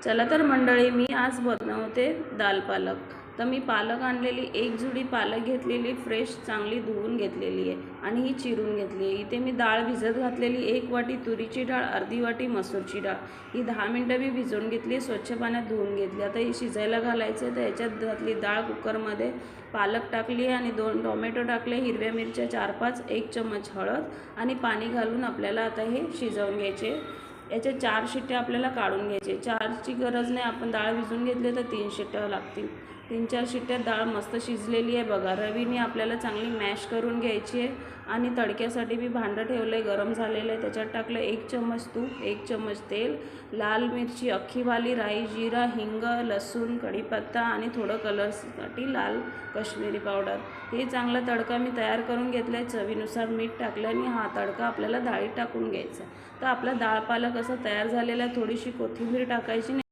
चला तर मंडळी, मी आज बनवते दाल पालक। तर मी पालक आणलेली, एक जुडी पालक घेतलेली, फ्रेश चांगली धुवून घेतलेली आहे आणि ही चिरून घेतली आहे। इथे मी डाळ भिजत घातलेली, 1 वाटी तुरीची डाळ, अर्धी वाटी मसूरची डाळ, ही 10 मिनिटं मी भिजवून घेतली, स्वच्छ पाण्यात धुवून घेतली। आता ही शिजायला घालायचं आहे। तर याच्यात घातली डाळ कुकरमध्ये, पालक टाकली आणि 2 टोमॅटो टाकले, हिरव्या मिरच्या 4-5, 1 चम्मच हळद आणि पाणी घालून आपल्याला आता हे शिजवून घ्यायचे। याच्या 4 शिट्ट्या आपल्याला काढून घ्यायचे। 4ची गरज नाही, आपण डाळ भिजून घेतली तर 3 शिट्ट्या लागतील। 3-4 शिट्ट्यात डाळ मस्त शिजलेली आहे बघा। रवीने आपल्याला चांगली मॅश करून घ्यायची आहे आणि तडक्यासाठी मी भांडं ठेवलं आहे, गरम झालेलं आहे। त्याच्यात टाकलं 1 चम्मच तूप, 1 चम्मच तेल, लाल मिरची अख्खीवाली, राई, जिरा, हिंग, लसूण, कढीपत्ता आणि थोडं कलरसाठी लाल काश्मीरी पावडर। हे चांगला तडका मी तयार करून घेतला आहे। चवीनुसार मीठ टाकलं आणि हा तडका आपल्याला डाळीत टाकून घ्यायचा। तर आपला डाळ पालक असा तयार झालेला आहे। थोडीशी कोथिंबीर टाकायची,